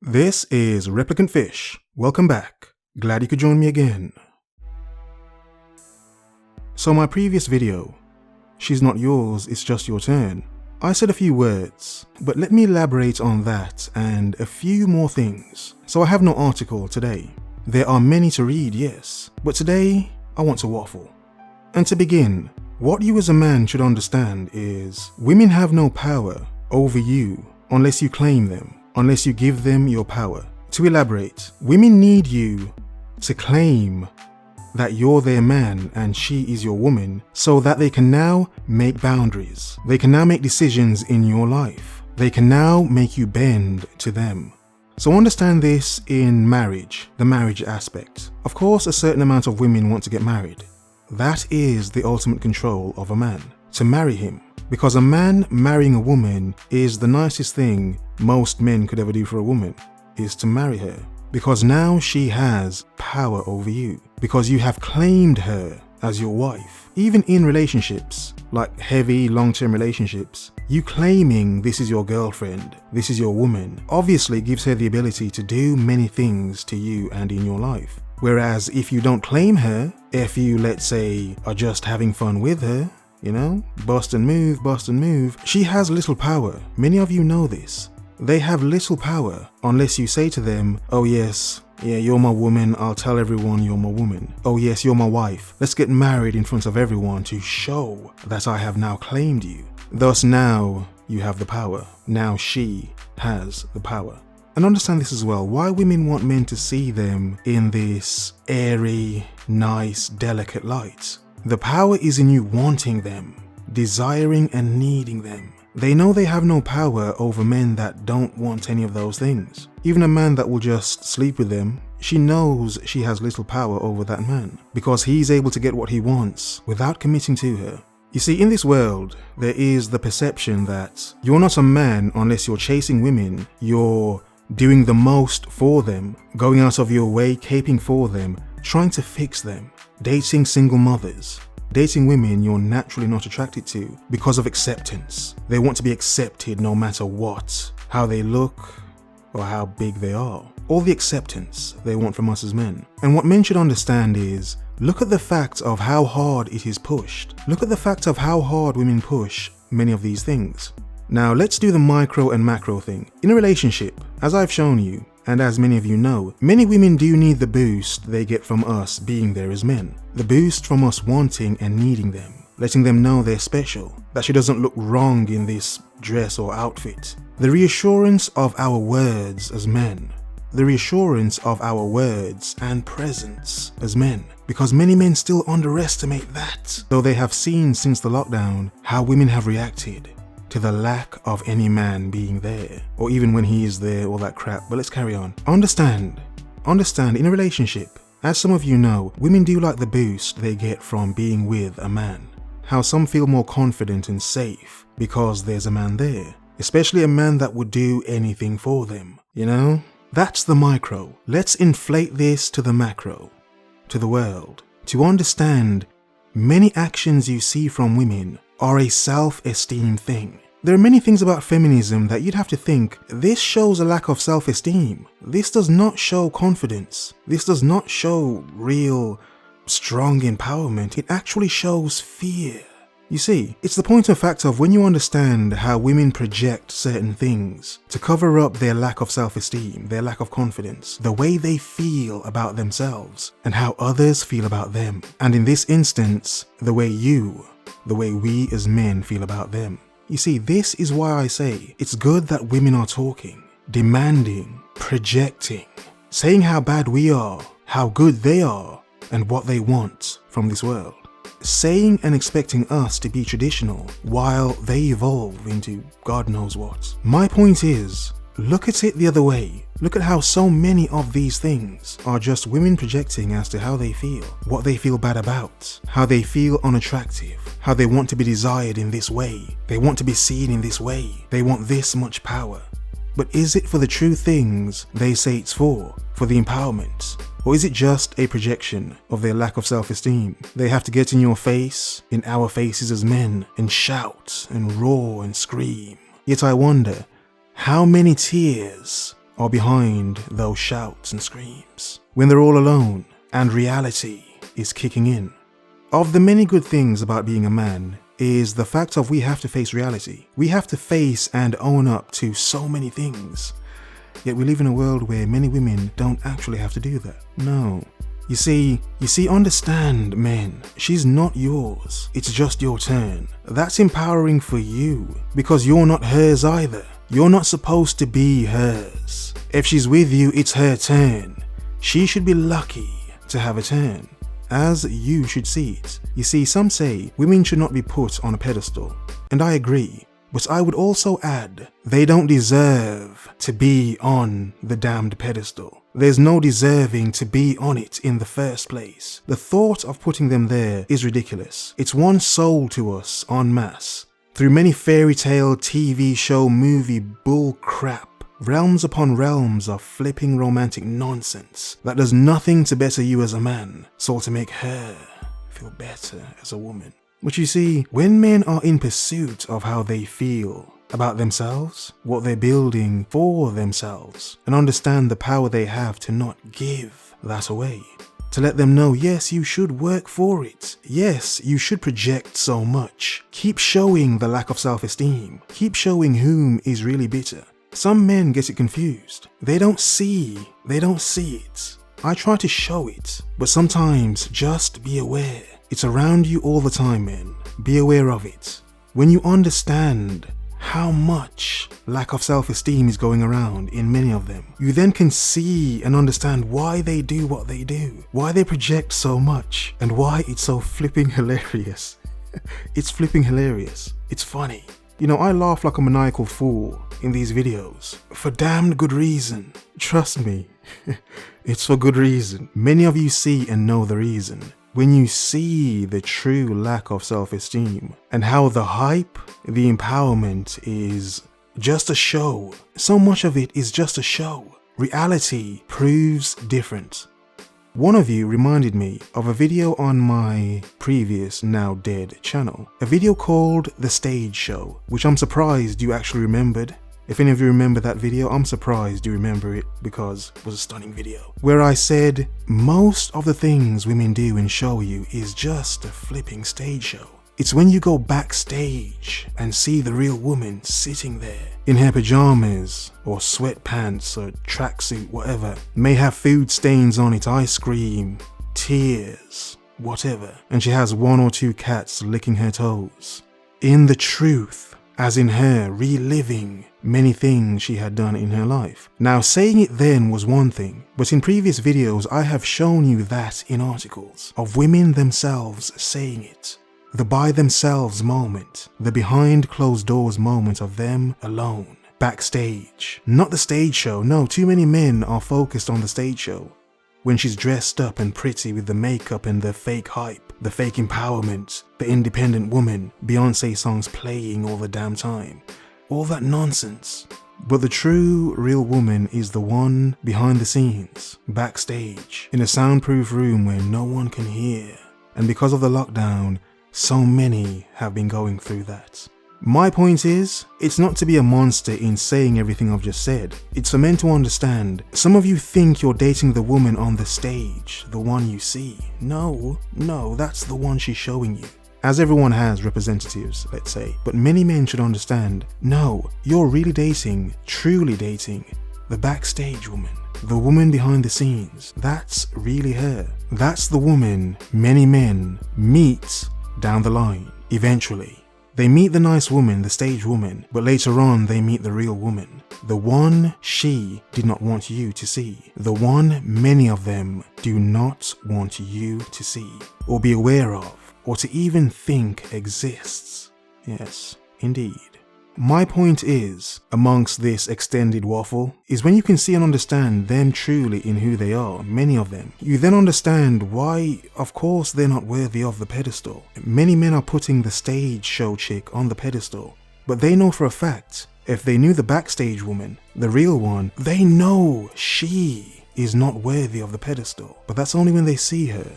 This is Replicant Fish. Welcome back. Glad you could join me again. So my previous video, she's not yours, it's just your turn. I said a few words, but let me elaborate on that and a few more things. So I have no article today. There are many to read, yes, but today I want to waffle. And to begin, what you as a man should understand is women have no power over you unless you claim them, unless you give them your power. To elaborate, women need you to claim that you're their man and she is your woman so that they can now make boundaries. They can now make decisions in your life. They can now make you bend to them. So understand this in marriage, the marriage aspect. Of course, a certain amount of women want to get married. That is the ultimate control of a man, to marry him. Because a man marrying a woman is the nicest thing most men could ever do for a woman, is to marry her. Because now she has power over you. Because you have claimed her as your wife. Even in relationships, like heavy long-term relationships, you claiming this is your girlfriend, this is your woman, obviously gives her the ability to do many things to you and in your life. Whereas if you don't claim her, if you, let's say, are just having fun with her, you know, bust and move, she has little power. Many of you know this. They have little power unless you say to them, oh yes, yeah, you're my woman, I'll tell everyone you're my woman. Oh yes, you're my wife. Let's get married in front of everyone to show that I have now claimed you. Thus now you have the power. Now she has the power. And understand this as well, why women want men to see them in this airy, nice, delicate light. The power is in you wanting them, desiring and needing them. They know they have no power over men that don't want any of those things. Even a man that will just sleep with them, she knows she has little power over that man because he's able to get what he wants without committing to her. You see, in this world, there is the perception that you're not a man unless you're chasing women, you're doing the most for them, going out of your way, caping for them, trying to fix them, dating single mothers, dating women you're naturally not attracted to because of acceptance. They want to be accepted no matter what, how they look or how big they are. All the acceptance they want from us as men. And what men should understand is, look at the fact of how hard it is pushed. Look at the fact of how hard women push many of these things. Now let's do the micro and macro thing. In a relationship, as I've shown you, and as many of you know, many women do need the boost they get from us being there as men. The boost from us wanting and needing them, letting them know they're special, that she doesn't look wrong in this dress or outfit. The reassurance of our words as men. The reassurance of our words and presence as men. Because many men still underestimate that. Though they have seen since the lockdown how women have reacted to the lack of any man being there, or even when he is there, all that crap. But let's carry on. Understand, in a relationship, as some of you know, women do like the boost they get from being with a man. How some feel more confident and safe because there's a man there, especially a man that would do anything for them, you know? That's the micro. Let's inflate this to the macro, to the world. To understand, many actions you see from women are a self-esteem thing. There are many things about feminism that you'd have to think, this shows a lack of self-esteem. This does not show confidence. This does not show real, strong empowerment. It actually shows fear. You see, it's the point of fact of when you understand how women project certain things to cover up their lack of self-esteem, their lack of confidence, the way they feel about themselves and how others feel about them. And in this instance, the way we as men feel about them. You see, this is why I say it's good that women are talking, demanding, projecting, saying how bad we are, how good they are, and what they want from this world. Saying and expecting us to be traditional while they evolve into God knows what. My point is, look at it the other way. Look at how so many of these things are just women projecting as to how they feel, what they feel bad about, how they feel unattractive, how they want to be desired in this way, they want to be seen in this way, they want this much power. But is it for the true things they say it's for the empowerment? Or is it just a projection of their lack of self-esteem? They have to get in your face, in our faces as men, and shout and roar and scream. Yet I wonder, how many tears are behind those shouts and screams, when they're all alone and reality is kicking in. Of the many good things about being a man is the fact of we have to face reality. We have to face and own up to so many things. Yet we live in a world where many women don't actually have to do that. No. You see, understand, men, she's not yours. It's just your turn. That's empowering for you because you're not hers either. You're not supposed to be hers. If she's with you, it's her turn. She should be lucky to have a turn, as you should see it. You see, some say women should not be put on a pedestal, and I agree. But I would also add, they don't deserve to be on the damned pedestal. There's no deserving to be on it in the first place. The thought of putting them there is ridiculous. It's one sold to us en masse, through many fairy tale, TV show, movie bull crap. Realms upon realms of flipping romantic nonsense that does nothing to better you as a man, so to make her feel better as a woman. But you see, when men are in pursuit of how they feel about themselves, what they're building for themselves, and understand the power they have to not give that away, to let them know, yes, you should work for it. Yes, you should project so much. Keep showing the lack of self-esteem. Keep showing whom is really bitter. Some men get it confused. They don't see it. I try to show it, but sometimes just be aware. It's around you all the time, men. Be aware of it. When you understand how much lack of self-esteem is going around in many of them, you then can see and understand why they do what they do, why they project so much, and why it's so flipping hilarious. It's flipping hilarious. It's funny. You know, I laugh like a maniacal fool in these videos for damned good reason. Trust me, it's for good reason. Many of you see and know the reason. When you see the true lack of self-esteem and how the hype, the empowerment is just a show. So much of it is just a show. Reality proves different. One of you reminded me of a video on my previous now dead channel, a video called The Stage Show, which I'm surprised you actually remembered. If any of you remember that video, I'm surprised you remember it because it was a stunning video, where I said most of the things women do and show you is just a flipping stage show. It's when you go backstage and see the real woman sitting there in her pajamas or sweatpants or tracksuit, whatever, may have food stains on it, ice cream, tears, whatever, and she has one or two cats licking her toes. In the truth, as in her reliving many things she had done in her life. Now, saying it then was one thing, but in previous videos I have shown you that in articles of women themselves saying it. The by themselves moment, the behind closed doors moment of them alone, backstage. Not the stage show, no, too many men are focused on the stage show. When she's dressed up and pretty with the makeup and the fake hype, the fake empowerment, the independent woman, Beyonce songs playing all the damn time. All that nonsense. But the true, real woman is the one behind the scenes, backstage, in a soundproof room where no one can hear. And because of the lockdown, so many have been going through that. My point is, it's not to be a monster in saying everything I've just said. It's for men to understand. Some of you think you're dating the woman on the stage, the one you see. No, that's the one she's showing you. As everyone has representatives, let's say, but many men should understand, no, you're really dating, truly dating, the backstage woman. The woman behind the scenes. That's really her. That's the woman many men meet down the line, eventually. They meet the nice woman, the stage woman, but later on they meet the real woman. The one she did not want you to see. The one many of them do not want you to see, or be aware of, or to even think exists. Yes, indeed. My point is, amongst this extended waffle, is when you can see and understand them truly in who they are, many of them, you then understand why, of course, they're not worthy of the pedestal. Many men are putting the stage show chick on the pedestal, but they know for a fact, if they knew the backstage woman, the real one, they know she is not worthy of the pedestal. But that's only when they see her,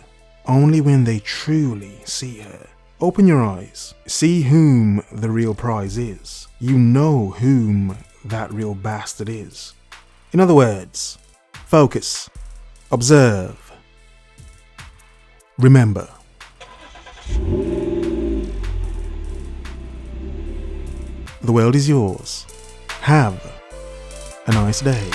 only when they truly see her. Open your eyes, see whom the real prize is. You know whom that real bastard is. In other words, focus, observe, remember. The world is yours. Have a nice day.